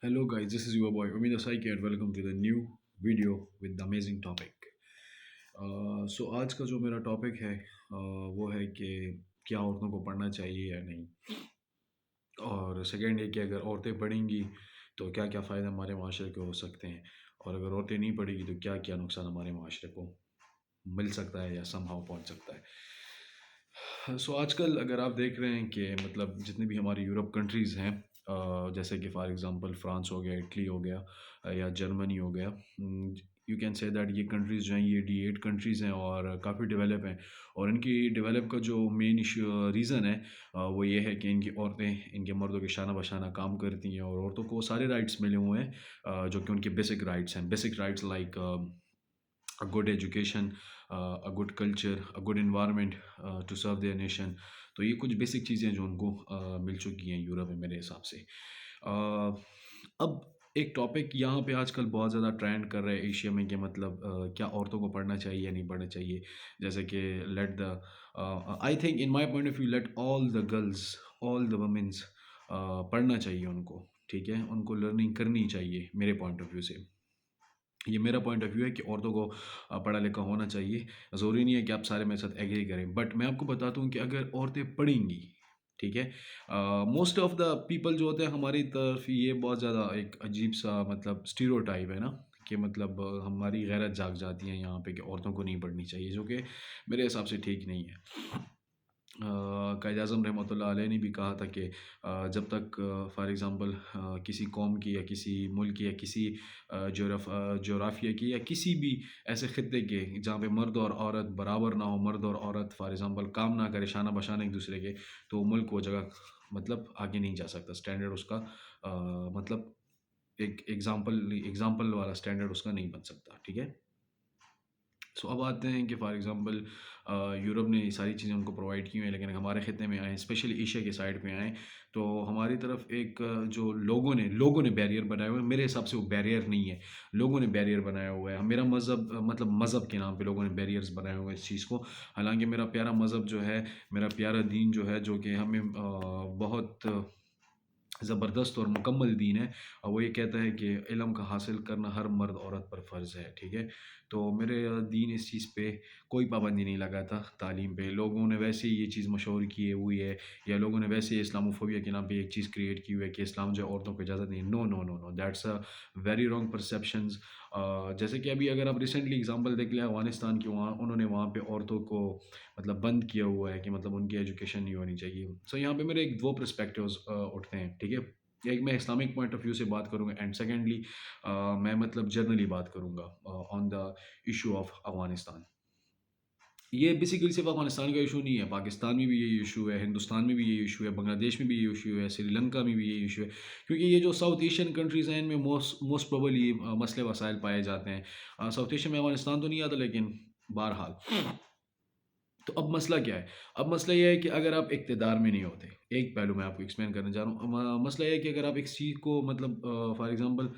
Hello guys, this is your boy Umida Saiki and welcome to the new video with the amazing topic. So आज का जो मेरा topic है वो है कि क्या औरतों को पढ़ना चाहिए या नहीं, और सेकंड है कि अगर औरतें पढ़ेंगी तो क्या क्या फ़ायदे हमारे माशरे को हो सकते हैं, और अगर औरतें नहीं पढ़ेगी तो क्या क्या नुकसान हमारे माशरे को मिल सकता है या समहाउ पहुंच सकता है। सो आजकल अगर आप देख रहे हैं कि मतलब जितनी भी हमारी यूरोप कंट्रीज़ हैं, जैसे कि फॉर एग्जांपल फ्रांस हो गया, इटली हो गया, या जर्मनी हो गया, यू कैन से दैट ये कंट्रीज़ जो हैं ये D8 कंट्रीज़ हैं और काफ़ी डेवलप हैं। और इनकी डेवलप का जो मेन इशू रीज़न है वो ये है कि इनकी औरतें इनके मर्दों के शाना बशाना काम करती हैं, और औरतों को सारे राइट्स मिले हुए हैं, जो कि उनके बेसिक राइट्स हैं। Basic rights like a good education, a good culture, a good environment to serve their nation. तो ये कुछ बेसिक चीज़ें जो उनको मिल चुकी हैं यूरोप में मेरे हिसाब से। अब एक टॉपिक यहाँ पे आजकल बहुत ज़्यादा ट्रेंड कर रहा है एशिया में कि मतलब क्या औरतों को पढ़ना चाहिए या नहीं पढ़ना चाहिए। जैसे कि let the I think in my point of view let all the girls, all the women's पढ़ना चाहिए उनको, ठीक है? उनको लर्निंग करनी चाहिए मेरे पॉइंट ऑफ व्यू से। ये मेरा पॉइंट ऑफ व्यू है कि औरतों को पढ़ा लिखा होना चाहिए। ज़रूरी नहीं है कि आप सारे मेरे साथ एग्री करें, बट मैं आपको बताता हूँ कि अगर औरतें पढ़ेंगी, ठीक है? मोस्ट ऑफ द पीपल जो होते हैं हमारी तरफ, ये बहुत ज़्यादा एक अजीब सा मतलब स्टीरियोटाइप है ना, कि मतलब हमारी गैरत जाग जाती है यहाँ पे कि औरतों को नहीं पढ़नी चाहिए, जो कि मेरे हिसाब से ठीक नहीं है। कायद आज़म रहमतुल्लाह अलैह ने भी कहा था कि जब तक फॉर एग्ज़ाम्पल किसी कौम की या किसी मुल्क की या किसी जोग्राफिया की या किसी भी ऐसे ख़ित्ते के जहाँ पे मर्द और औरत बराबर ना हो, मर्द और औरत फॉर एग्ज़ाम्पल काम ना करे शाना बशाना एक दूसरे के, तो मुल्क वो जगह मतलब आगे नहीं जा सकता। स्टैंडर्ड उसका मतलब एक एग्ज़ाम्पल एग्ज़ाम्पल वाला स्टैंडर्ड उसका नहीं बन सकता, ठीक है? सो अब आते हैं कि फॉर एग्ज़ाम्पल यूरोप ने ये सारी चीज़ें उनको प्रोवाइड की हुई हैं, लेकिन हमारे ख़ित्ते में आए, स्पेशली एशिया के साइड पे आएँ, तो हमारी तरफ एक जो लोगों ने बैरियर बनाए हुए हैं, मेरे हिसाब से वो बैरियर नहीं है, लोगों ने बैरियर बनाया हुआ है। मेरा मज़हब मतलब मज़हब के नाम पे लोगों ने बैरियर्स बनाए हुए हैं इस चीज़ को। हालाँकि मेरा प्यारा मज़हब जो है, मेरा प्यारा दीन जो है, जो कि हमें बहुत ज़बरदस्त और मुकम्मल दीन है, वो ये कहता है कि इल्म का हासिल करना हर मर्द औरत पर फ़र्ज़ है, ठीक है? तो मेरे दीन इस चीज़ पे कोई पाबंदी नहीं लगाता तालीम पे। लोगों ने वैसे ही ये चीज़ मशहूर की हुई है, या लोगों ने वैसे ही इस्लामोफोबिया के नाम पे एक चीज़ क्रिएट की हुई है कि इस्लाम जो है औरतों को इजाज़त नहीं। No, no, no, no, that's a very wrong perceptions. जैसे कि अभी अगर आप रिसेंटली एग्ज़ाम्पल देख लें अफ़गानिस्तान की, वहाँ उन्होंने वहाँ पे औरतों को मतलब बंद किया हुआ है कि मतलब उनकी एजुकेशन नहीं होनी चाहिए। सो यहाँ पे मेरे एक 2 पर्सपेक्टिव्स उठते हैं, ठीक है? एक मैं इस्लामिक पॉइंट ऑफ व्यू से बात करूँगा, एंड सेकेंडली मैं मतलब जनरली बात करूँगा on the issue of Afghanistan. ये बेसिकली सिर्फ अफ़गानिस्तान का इशू नहीं है, पाकिस्तान में भी यही इशू है, हिंदुस्तान में भी यही इशू है, बांग्लादेश में भी यही इशू है, श्रीलंका में भी यही इशू है। क्योंकि ये जो साउथ एशियन कंट्रीज़ हैं, इनमें मोस्ट मोस्ट प्रोबेबली मसले वसाइल पाए जाते हैं। साउथ एशिया में अफ़गानिस्तान तो नहीं आता, लेकिन बहरहाल। तो अब मसला क्या है? अब मसला ये है कि अगर आप इक़्तिदार में नहीं होते, एक पहलू मैं आपको एक्सप्लेन करने जा रहा हूँ। मसला ये है कि अगर आप एक चीज़ को मतलब for example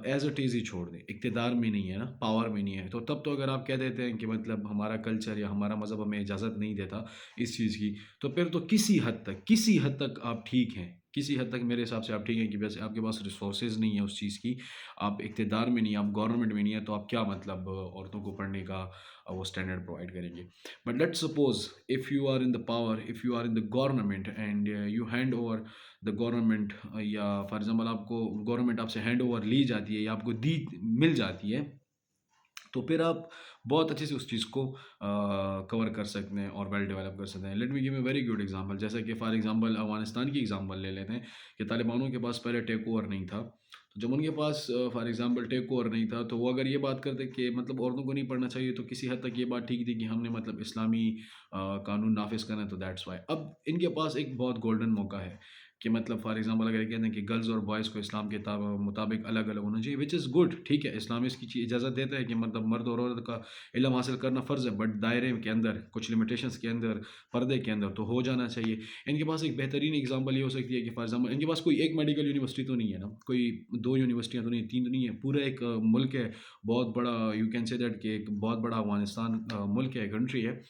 as it is ही छोड़ दें, इक़्तिदार में नहीं है ना, पावर में नहीं है, तो तब तो अगर आप कह देते हैं कि मतलब हमारा कल्चर या हमारा मज़हब हमें इजाज़त नहीं देता इस चीज़ की, तो फिर तो किसी हद तक आप ठीक हैं। किसी हद तक मेरे हिसाब से आप ठीक हैं कि वैसे आपके पास रिसोर्सेज़ नहीं है उस चीज़ की, आप इक़्तिदार में नहीं हैं, आप गवर्नमेंट में नहीं हैं, तो आप क्या मतलब औरतों को पढ़ने का वो स्टैंडर्ड प्रोवाइड करेंगे। But let's suppose if you are in the power, if you are in the government and you hand over the government, या फॉर एग्जांपल आपको गवर्नमेंट आपसे हैंड ओवर ली जाती है या आपको दी मिल जाती है, तो फिर आप बहुत अच्छे से उस चीज़ को कवर कर सकते हैं और वेल डेवलप कर सकते हैं। Let me give a very good example, जैसे कि फॉर एग्जांपल अफ़गानिस्तान की एग्जांपल ले लेते हैं कि तालिबानों के पास पहले टेक ओवर नहीं था। तो जब उनके पास फॉर एग्जांपल टेक ओवर नहीं था, तो वो अगर ये बात करते कि मतलब औरतों को नहीं पढ़ना चाहिए, तो किसी हद तक ये बात ठीक थी कि हमने मतलब इस्लामी कानून नाफिज़ करना है, तो दैट्स वाई। अब इनके पास एक बहुत गोल्डन मौका है कि मतलब फॉर एग्जांपल अगर ये कहते हैं कि गर्ल्स और बॉयज़ को इस्लाम के मुताबिक अलग-अलग होना चाहिए, व्हिच इज़ गुड, ठीक है। इस्लाम इसकी इजाज़त देता है कि मतलब मर्द और औरत का इल्म हासिल करना फ़र्ज़ है, बट दायरे के अंदर, कुछ लिमिटेशंस के अंदर, पर्दे के अंदर तो हो जाना चाहिए। इनके पास एक बेहतरीन एग्ज़ाम्पल ये हो सकती है कि फॉर एग्ज़ाम्पल इनके पास कोई एक मेडिकल यूनिवर्सिटी तो नहीं है ना, कोई 2 यूनिवर्सिटियाँ तो नहीं, 3 तो नहीं है, पूरा एक मुल्क है, बहुत बड़ा, यू कैन से दैट कि एक बहुत बड़ा अफ़गानिस्तान मुल्क है, कंट्री है।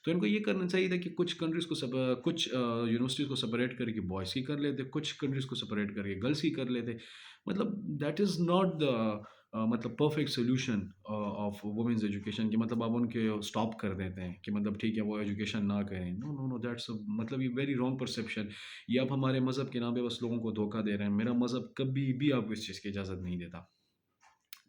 तो इनको ये करना चाहिए था कि कुछ कंट्रीज़ को कुछ यूनिवर्सिटीज़ को सेपरेट करके बॉयज़ की कर लेते, कुछ कंट्रीज़ को सेपरेट करके गर्ल्स की कर लेते। मतलब दैट इज़ नॉट द मतलब perfect solution of women's education, कि मतलब आप उनके स्टॉप कर देते हैं कि मतलब ठीक है वो एजुकेशन ना करें। नो नो नो, दैट्स मतलब ये वेरी रॉन्ग परसेप्शन। ये आप हमारे मज़हब के नाम पे बस लोगों को धोखा दे रहे हैं। मेरा मज़हब कभी भी आपको इस चीज़ की इजाज़त नहीं देता।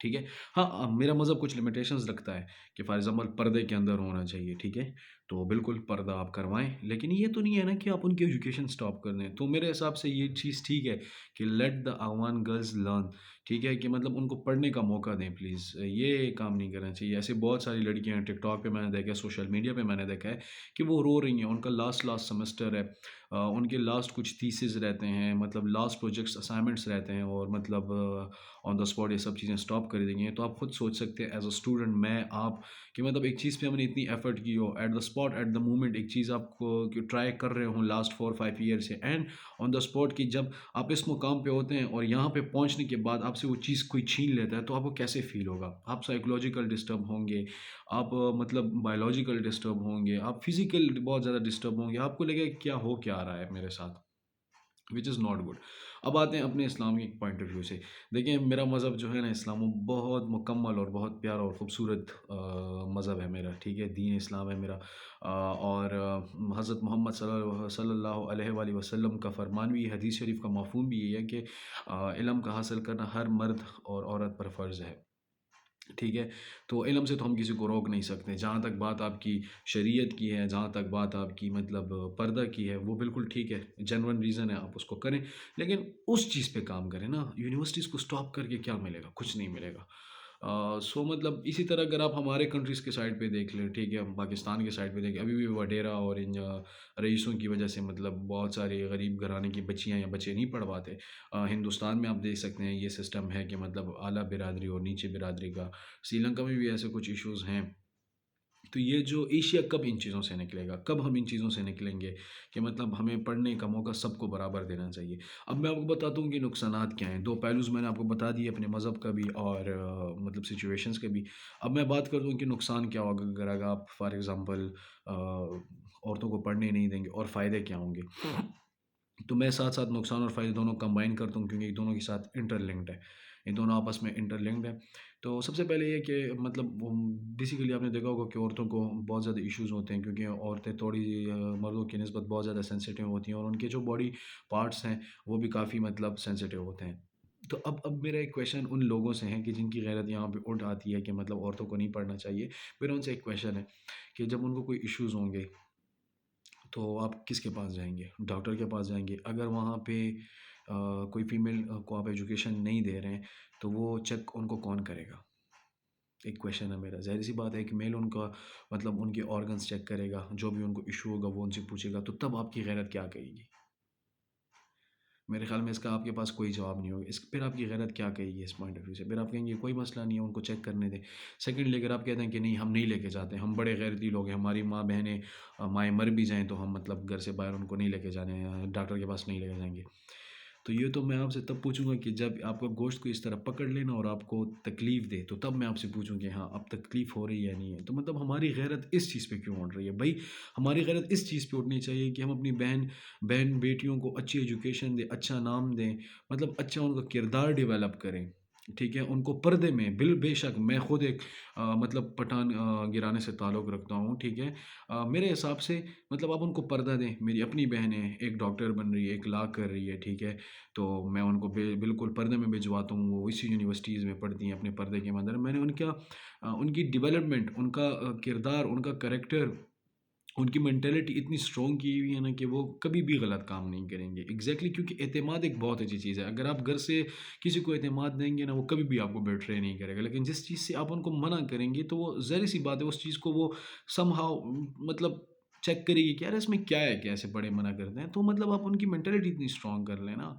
ठीक है? हाँ, मेरा मज़हब कुछ लिमिटेशंस रखता है कि फ़ॉर एग्ज़ाम्पल पर्दे के अंदर होना चाहिए, ठीक है? तो बिल्कुल पर्दा आप करवाएँ, लेकिन ये तो नहीं है ना कि आप उनकी एजुकेशन स्टॉप कर दें। तो मेरे हिसाब से ये चीज़ ठीक है कि लेट द अवान गर्ल्स लर्न, ठीक है? कि मतलब उनको पढ़ने का मौका दें प्लीज़। ये काम नहीं करना चाहिए। ऐसी बहुत सारी लड़कियाँ हैं, टिकटॉक पे मैंने देखा है, सोशल मीडिया पे मैंने देखा है कि वो रो रही हैं, उनका लास्ट लास्ट सेमेस्टर है। उनके लास्ट कुछ थीसिस रहते हैं, मतलब लास्ट प्रोजेक्ट्स, असाइनमेंट्स रहते हैं, और मतलब ऑन द स्पॉट ये सब चीज़ें स्टॉप कर देंगे। तो आप खुद सोच सकते हैं एज़ अ स्टूडेंट, मैं आप, कि मतलब एक चीज़ पे हमने इतनी एफर्ट की हो, at the spot at the moment एक चीज़ आपको कि ट्राई कर रहे हो लास्ट 4-5 ईयर से, एंड ऑन द स्पॉट कि जब आप इस मुकाम पे होते हैं और यहाँ पे पहुँचने के बाद आपसे वो चीज़ कोई छीन लेता है, तो आपको कैसे फ़ील होगा? आप साइकोलॉजिकल डिस्टर्ब होंगे, आप मतलब बायोलॉजिकल डिस्टर्ब होंगे, आप फिज़िकल बहुत ज़्यादा डिस्टर्ब होंगे, आपको लगेगा क्या हो क्या रहा है मेरे साथ? Which is not good. अब आते हैं अपने इस्लामिक पॉइंट ऑफ व्यू से। देखिए मेरा मज़हब जो है ना इस्लाम, वो बहुत मुकम्मल और बहुत प्यारा और ख़ूबसूरत मज़हब है मेरा, ठीक है? दीन इस्लाम है मेरा। और हज़रत मोहम्मद सल्लल्लाहु अलैहि वसल्लम का फ़रमान भी, हदीस शरीफ का मफ़हूम भी यही है कि इल्म का हासिल करना हर मर्द और औरत पर फ़र्ज़ है। ठीक है? तो इल्म से तो हम किसी को रोक नहीं सकते। जहाँ तक बात आपकी शरीयत की है, जहाँ तक बात आपकी मतलब पर्दा की है, वो बिल्कुल ठीक है, जेन्युइन रीज़न है, आप उसको करें। लेकिन उस चीज़ पे काम करें ना, यूनिवर्सिटीज़ को स्टॉप करके क्या मिलेगा? कुछ नहीं मिलेगा। सो मतलब इसी तरह अगर आप हमारे कंट्रीज़ के साइड पे देख लें, ठीक है? हम पाकिस्तान के साइड पे देखें, अभी भी वडेरा और इन रईसों की वजह से मतलब बहुत सारे गरीब घराने की बच्चियाँ या बच्चे नहीं पढ़ पाते। हिंदुस्तान में आप देख सकते हैं ये सिस्टम है कि मतलब आला बिरादरी और नीचे बिरादरी का, श्रीलंका में भी ऐसे कुछ इश्यूज़ हैं। तो ये जो एशिया कब इन चीज़ों से निकलेगा? कब हम इन चीज़ों से निकलेंगे कि मतलब हमें पढ़ने का मौका सबको बराबर देना चाहिए। अब मैं आपको बताता हूँ कि नुकसानात क्या हैं। 2 पहलूज़ मैंने आपको बता दिए, अपने मज़हब का भी और मतलब सिचुएशंस के भी। अब मैं बात करता हूँ कि नुकसान क्या होगा अगर आप फॉर एग्ज़ाम्पल औरतों को पढ़ने नहीं देंगे, और फ़ायदे क्या होंगे? तो मैं साथ-साथ नुकसान और फ़ायदे दोनों कंबाइन करता हूँ, क्योंकि ये दोनों के साथ इंटरलिंक्ड है। ये दोनों आपस में इंटरलिंक्ड है। तो सबसे पहले ये कि मतलब बेसिकली आपने देखा होगा कि औरतों को बहुत ज़्यादा इश्यूज़ होते हैं, क्योंकि औरतें थोड़ी मर्दों की निस्बत बहुत ज़्यादा सेंसिटिव होती हैं, और उनके जो बॉडी पार्ट्स हैं वो भी काफ़ी मतलब सेंसिटिव होते हैं। तो अब मेरा एक क्वेश्चन उन लोगों से है कि जिनकी गैरत यहाँ पे उठ आती है कि मतलब औरतों को नहीं पढ़ना चाहिए। मेरा उनसे एक क्वेश्चन है कि जब उनको कोई इश्यूज़ होंगे, तो आप किसके पास जाएँगे? डॉक्टर के पास जाएँगे। अगर वहाँ पे कोई फीमेल को आप एजुकेशन नहीं दे रहे हैं, तो वो चेक उनको कौन करेगा? एक क्वेश्चन है मेरा। ज़ाहिर-सी बात है कि मेल उनका मतलब उनके ऑर्गन्स चेक करेगा, जो भी उनको इश्यू होगा वो उनसे पूछेगा, तो तब आपकी गैरत क्या कहेगी? मेरे ख़्याल में इसका आपके पास कोई जवाब नहीं होगा। इस फिर आपकी गैरत क्या कहेगी इस पॉइंट ऑफ व्यू से? फिर आप कहेंगे कोई मसला नहीं है, उनको चेक करने दें। सेकंडली अगर आप कहते हैं कि नहीं हम नहीं लेके जाते, हम बड़े गैरती लोग हैं, हमारी माँ-बहनें माएँ मर भी जाएँ तो हम मतलब घर से बाहर उनको नहीं लेके जाने हैं, डॉक्टर के पास नहीं लेके जाएँगे। तो ये तो मैं आपसे तब पूछूँगा कि जब आपका गोश्त को इस तरह पकड़ ले ना और आपको तकलीफ़ दे, तो तब मैं आपसे पूछूँ कि हाँ, अब तकलीफ़ हो रही है या नहीं है। तो मतलब हमारी गैरत इस चीज़ पे क्यों उड़ रही है? भई, हमारी गैरत इस चीज़ पे उठनी चाहिए कि हम अपनी बहन-बेटियों को अच्छी एजुकेशन दें, अच्छा नाम दें, मतलब अच्छा उनका किरदार डेवलप करें, ठीक है? उनको पर्दे में बेशक मैं खुद एक मतलब पठान घराने से ताल्लुक़ रखता हूँ, ठीक है? मेरे हिसाब से मतलब आप उनको पर्दा दें। मेरी अपनी बहन है, एक डॉक्टर बन रही है, एक लॉ कर रही है, ठीक है? तो मैं उनको बिल्कुल पर्दे में भिजवाता हूँ, वो इसी यूनिवर्सिटीज़ में पढ़ती हैं अपने पर्दे के अंदर। मैंने उनकी डेवलपमेंट, उनका किरदार, उनका कैरेक्टर, उनकी मेंटालिटी इतनी स्ट्रॉन्ग की हुई है ना कि वो कभी भी गलत काम नहीं करेंगे। एग्ज़ैक्टली, क्योंकि एतमाद एक बहुत अच्छी चीज़ है। अगर आप घर से किसी को एतमाद देंगे ना, वो कभी भी आपको बिट्रे नहीं करेगा। लेकिन जिस चीज़ से आप उनको मना करेंगे, तो वो ज़ाहिर-सी बात है उस चीज़ को वो समहाउ मतलब चेक करेगी कि यार इसमें क्या है, कैसे बड़े मना करते हैं। तो मतलब आप उनकी मेंटालिटी इतनी स्ट्रॉन्ग कर लें ना,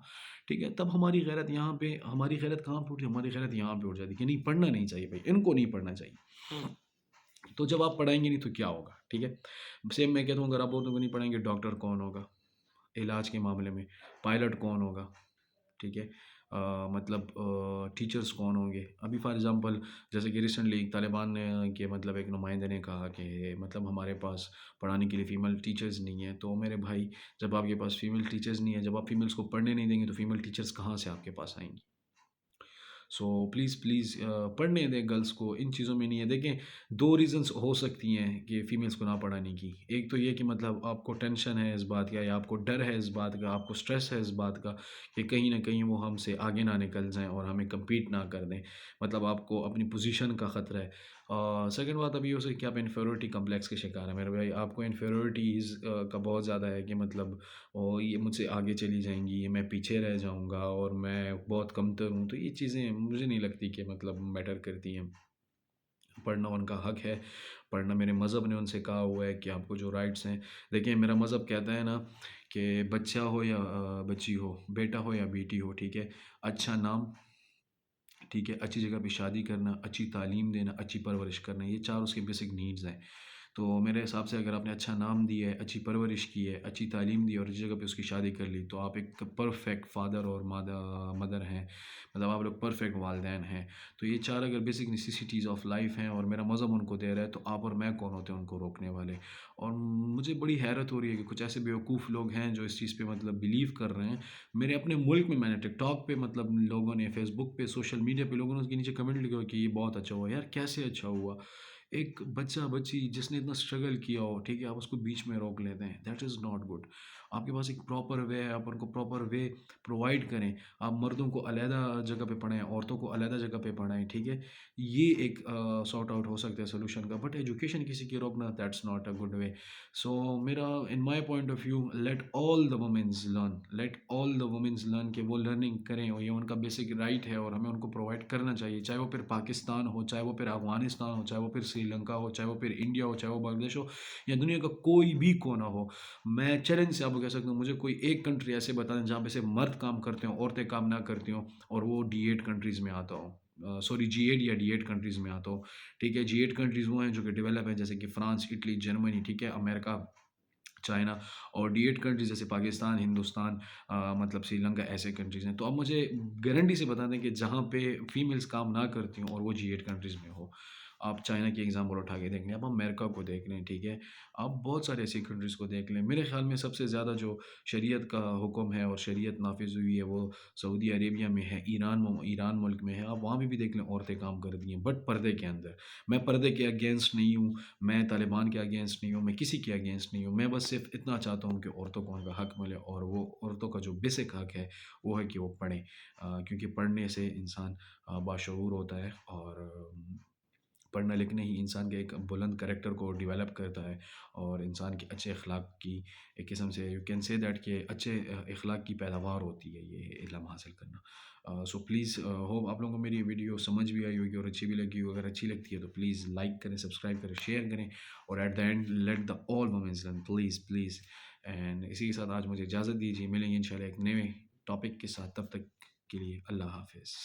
ठीक है? तब हमारी गैरत यहाँ पे, हमारी गैरत कहाँ पे उठी? हमारी गैरत यहाँ पे उठ जाती है कि नहीं पढ़ना नहीं चाहिए भाई, इनको नहीं पढ़ना चाहिए। तो जब आप पढ़ाएँगे नहीं तो क्या होगा, ठीक है? सेम मैं कहता हूँ अगर आप औरतों को नहीं पढ़ाएँगे, डॉक्टर कौन होगा? इलाज के मामले में, पायलट कौन होगा? ठीक है? मतलब टीचर्स कौन होंगे? अभी फॉर एग्ज़ाम्पल जैसे कि रिसेंटली तालिबान ने के मतलब एक नुमाइंदे ने कहा कि मतलब हमारे पास पढ़ाने के लिए फ़ीमेल टीचर्स नहीं है। तो मेरे भाई, जब आपके पास फ़ीमेल टीचर्स नहीं है, जब आप फ़ीमेल्स को पढ़ने नहीं देंगे, तो फ़ीमेल टीचर्स कहाँ से आपके पास आएँगी? سو پلیز پلیز پڑھنے دیں گرلس کو، ان چیزوں میں نہیں ہے. دیکھیں 2 ریزنس ہو سکتی ہیں کہ فیمیلس کو نہ پڑھانے کی. ایک تو یہ کہ مطلب آپ کو ٹینشن ہے اس بات کا، یا آپ کو ڈر ہے اس بات کا، آپ کو اسٹریس ہے اس بات کا کہ کہیں نہ کہیں وہ ہم سے آگے نہ نکل جائیں اور ہمیں کمپیٹ نہ کر دیں. مطلب آپ کو اپنی پوزیشن کا خطرہ ہے. سیکنڈ بات اب یہ ہو سکتی ہے کہ آپ انفیورٹی کمپلیکس کے شکار ہیں میرے بھائی. آپ کو انفیورٹیز کا بہت زیادہ ہے کہ مطلب یہ مجھ سے آگے چلی جائیں گی، یہ میں پیچھے رہ جاؤں گا اور میں بہت کمتر ہوں. تو یہ چیزیں مجھے نہیں لگتی کہ مطلب میٹر کرتی ہیں. پڑھنا ان کا حق ہے. پڑھنا میرے مذہب نے ان سے کہا ہوا ہے کہ آپ کو جو رائٹس ہیں. دیکھیں میرا مذہب کہتا ہے نا کہ بچہ ہو یا بچی ہو، بیٹا ہو یا بیٹی ہو، ٹھیک ہے، اچھا نام، ٹھیک ہے، اچھی جگہ پہ شادی کرنا، اچھی تعلیم دینا، اچھی پرورش کرنا، یہ 4 اس کے بیسک نیڈز ہیں. تو میرے حساب سے اگر آپ نے اچھا نام دی ہے، اچھی پرورش کی ہے، اچھی تعلیم دی ہے اور اس جگہ پہ اس کی شادی کر لی، تو آپ ایک پرفیکٹ فادر اور مدر ہیں. مطلب آپ لوگ پرفیکٹ والدین ہیں. تو یہ 4 اگر بیسک نیسیسٹیز آف لائف ہیں اور میرا مذہب ان کو دے رہا ہے، تو آپ اور میں کون ہوتے ہیں ان کو روکنے والے؟ اور مجھے بڑی حیرت ہو رہی ہے کہ کچھ ایسے بیوقوف لوگ ہیں جو اس چیز پہ مطلب بلیو کر رہے ہیں. میرے اپنے ملک میں نے ٹک ٹاک پہ مطلب لوگوں نے، فیس بک پہ، سوشل میڈیا پہ لوگوں نے اس کے نیچے کمنٹ لکھا کہ یہ بہت اچھا ہوا. یار کیسے اچھا ہوا؟ ایک بچہ بچی جس نے اتنا اسٹرگل کیا ہو، ٹھیک ہے، آپ اس کو بیچ میں روک لیتے ہیں. That is not good. آپ کے پاس ایک پراپر وے ہے، آپ ان کو پراپر وے پرووائڈ کریں. آپ مردوں کو علیحدہ جگہ پہ پڑھائیں، عورتوں کو علیحدہ جگہ پہ پڑھائیں، ٹھیک ہے. یہ ایک سارٹ آؤٹ ہو سکتا ہے سولوشن کا. بٹ ایجوکیشن کسی کی روکنا، that's not a good way. So میرا in my point of view, let all the womens learn, let all the womens learn کہ وہ لرننگ کریں، اور یہ ان کا بیسک رائٹ ہے اور ہمیں ان کو پرووائڈ کرنا چاہیے. چاہے وہ پھر پاکستان ہو، چاہے وہ پھر افغانستان ہو، چاہے وہ پھر سری لنکا ہو، چاہے وہ پھر انڈیا ہو، چاہے وہ بنگلہ دیش ہو، یا دنیا کا کوئی بھی کونا ہو. میں چیلنج سے آپ کو کہہ سکتا ہوں، مجھے کوئی ایک کنٹری ایسے بتا دیں جہاں پہ سے مرد کام کرتے ہوں، عورتیں کام نہ کرتی ہوں، اور وہ D8 کنٹریز میں آتا ہو. سوری G8 یا D8 کنٹریز میں آتا ہو. ٹھیک ہے، G8 کنٹریز وہ ہیں جو کہ ڈیولپ ہیں، جیسے کہ فرانس، اٹلی، جرمنی، ٹھیک ہے، امریکہ، چائنا. اور D8 کنٹریز جیسے پاکستان، ہندوستان، مطلب سری لنکا، ایسے کنٹریز ہیں. تو اب مجھے گارنٹی سے بتا دیں کہ جہاں پہ فیمیلز کام نہ کرتی ہوں اور وہ G8 کنٹریز میں ہو. آپ چائنا کی ایگزامپل اٹھا کے دیکھ لیں، آپ امریکہ کو دیکھ لیں، ٹھیک ہے، آپ بہت سارے ایسی کنٹریز کو دیکھ لیں. میرے خیال میں سب سے زیادہ جو شریعت کا حکم ہے اور شریعت نافذ ہوئی ہے وہ سعودی عربیہ میں ہے، ایران ملک میں ہے. آپ وہاں بھی دیکھ لیں، عورتیں کام کرتی ہیں بٹ پردے کے اندر. میں پردے کے اگینسٹ نہیں ہوں، میں طالبان کے اگینسٹ نہیں ہوں، میں کسی کے اگینسٹ نہیں ہوں. میں بس صرف اتنا چاہتا ہوں کہ عورتوں کو ان کا حق ملے، اور وہ عورتوں کا جو بیسک حق ہے وہ ہے کہ وہ پڑھیں. کیونکہ پڑھنے سے انسان باشعور ہوتا ہے، اور پڑھنا لکھنا ہی انسان کے ایک بلند کریکٹر کو ڈیولپ کرتا ہے، اور انسان کے اچھے اخلاق کی ایک قسم سے یو کین سے دیٹ کہ اچھے اخلاق کی پیداوار ہوتی ہے یہ علم حاصل کرنا. سو پلیز ہوپ آپ لوگوں کو میری ویڈیو سمجھ بھی آئی ہوگی اور اچھی بھی لگی ہوگی. اگر اچھی لگتی ہے تو پلیز لائک کریں، سبسکرائب کریں، شیئر کریں، اور at the end let the all womens learn, please please. And اسی کے ساتھ آج مجھے اجازت دیجیے، ملیں گے انشاءاللہ ایک نئے ٹاپک کے ساتھ. تب تک کے لیے اللہ حافظ.